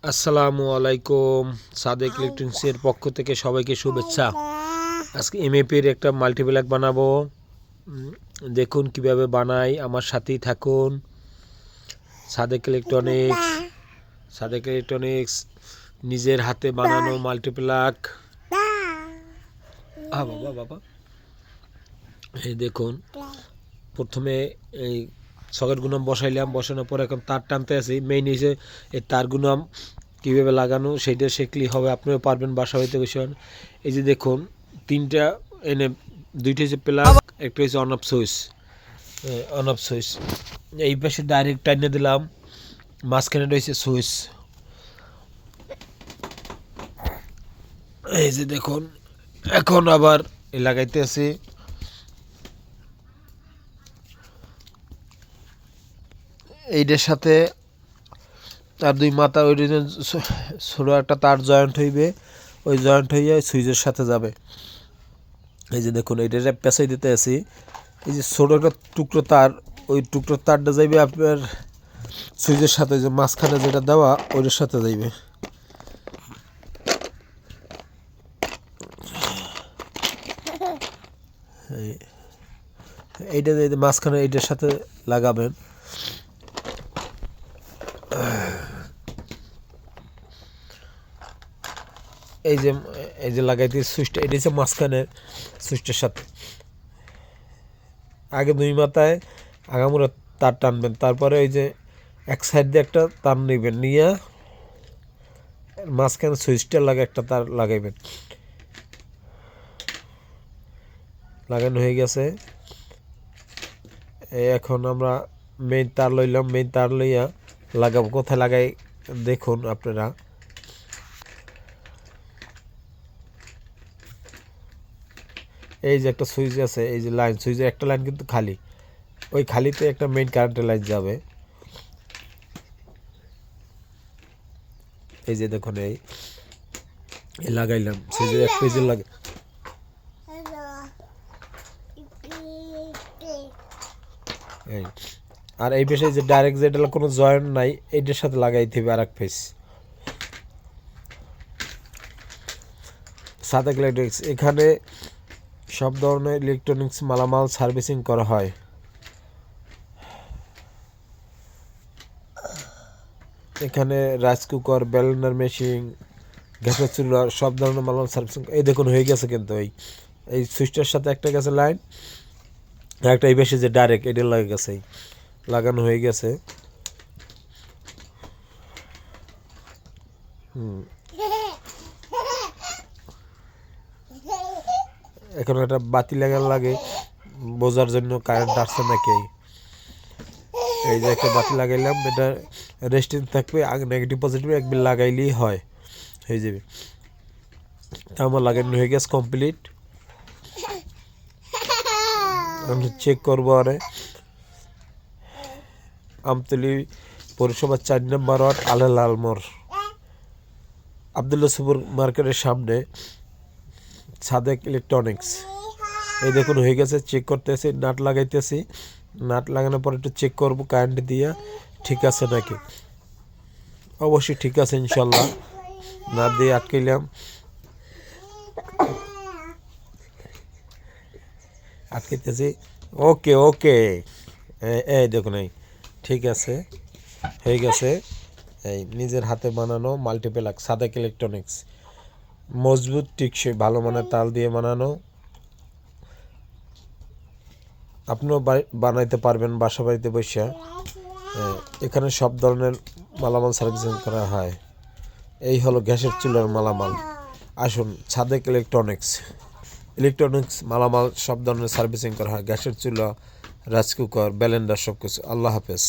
আসসালামু আলাইকুম। সাদেক ইলেকট্রনিক্সের পক্ষ থেকে সবাইকে শুভেচ্ছা। আজকে এমএপির একটা মাল্টিপ্লাক বানাবো। দেখুন কিভাবে বানাই, আমার সাথেই থাকুন। সাদেক ইলেকট্রনিক্স নিজের হাতে বানানো মাল্টিপ্লাক। বাবা বাবা, এই দেখুন, প্রথমে এই সকেটগুলো বসাইলাম, বসানোর পর এখন তার টানতে আছি। মেইন হিসেবে এই তারগুলো কীভাবে লাগানো সেইটা শিখলেই হবে, আপনিও পারবেন বাসা হইতে বসে। এই যে দেখুন, তিনটা এনে, দুইটা হচ্ছে প্লাগ, একটা হচ্ছে অন অফ সুইচ। এই পাশে ডাইরেক্ট টাইনে দিলাম, মাঝখানে রয়েছে সুইচ। এই যে দেখুন, এখন আবার লাগাইতে আছি। এইটার সাথে তার দুই মাথা ওই ছোটো একটা তার জয়েন্ট হইবে, ওই জয়েন্ট হইয়া সুইচের সাথে যাবে। এই যে দেখুন, এইটা পেঁচাই দিতে আছি। এই যে ছোটো একটা টুকরো তার, ওই টুকরো তারটা যাইবে আপনার সুইচের সাথে, যে মাঝখানে যেটা দেওয়া ওইটার সাথে যাইবে। এইটা মাঝখানে এইটার সাথে লাগাবেন। এই যে লাগাইতে সুইচটা, এটা হচ্ছে মাঝখানের সুইচটার সাথে। আগে দুই মাথায় আগামুরা তার টানবেন, তারপরে ওই যে এক সাইড দিয়ে একটা তার নেবেন, নিয়ে মাঝখানে সুইচটা লাগে একটা তার লাগাইবেন। লাগানো হয়ে গেছে। এখন আমরা মেইন তার লইলাম, মেইন তার লইয়া লাগাবো। কোথায় লাগাই দেখুন আপনারা। এই যে একটা সুইচ আছে, এই যে লাইন, সুইচের একটা লাইন কিন্তু খালি, ওই খালিতে একটা মেইন কারেন্টের লাইন যাবে। এই যে দেখুন, এই লাগাইলাম সুইচের এক পেজে লাগে। আর এই পেশে যে ডাইরেক্ট যেটা কোনো জয়েন্ট নাই, এইটার সাথে লাগাইতে হবে আর এক পেজ। সাদেক ইলেকট্রনিক্স, এখানে সব ধরনের ইলেকট্রনিক্স মালামাল সার্ভিসিং করা হয়। এখানে রাইস কুকার, ব্লেন্ডার মেশিন, গ্যাসের চুলা, সব ধরনের মালামাল সার্ভিসিং। এই দেখুন হয়ে গেছে, কিন্তু এই সুইচটার সাথে একটা গেছে লাইন, একটা এই বেশি যে ডাইরেক্ট এটা লাগে গেছে, লাগানো হয়ে গেছে। এখন একটা বাতি লাগার লাগে বোঝার জন্য কারেন্ট আসছে নাকি। এই যে একটা বাতি লাগাইলাম, এটা রেস্টিং থাকবে, নেগেটিভ পজিটিভ একবার লাগাইলেই হয়, হয়ে যাবে। তা আমার লাগানো হয়ে গেছে কমপ্লিট। আমি চেক করবো। আরে আমতলী পৌরসভা 4 নম্বর ওয়ার্ড, আলে লালমোড়, আবদুল্লাহ সুপার মার্কেটের সামনে সাদেক ইলেকট্রনিক্স। এই দেখুন হয়ে গেছে, চেক করতেছি, নাট লাগাইতেছি। নাট লাগানোর পর একটু চেক করবো কারেন্ট দিয়ে ঠিক আছে নাকি। অবশ্যই ঠিক আছে ইনশাল্লাহ। নাট দিয়ে আটকাইলাম, আটকাইতেছি। ওকে ওকে, এই দেখুন, এই ঠিক আছে, হয়ে গেছে। এই নিজের হাতে বানানো মাল্টিপ্লাক সাদেক ইলেকট্রনিক্স, মজবুত, টিকসই, ভালো মানের তাল দিয়ে বানানো। আপনিও বানাইতে পারবেন বাসা বাড়িতে বসে। এখানে সব ধরনের মালামাল সার্ভিসিং করা হয়। এই হলো গ্যাসের চুলার মালামাল। আসুন, সাদেক ইলেকট্রনিক্স মালামাল সব ধরনের সার্ভিসিং করা হয়, গ্যাসের চুলা, রাইস কুকার, ব্লেন্ডার, সব কিছু। আল্লাহ হাফেজ।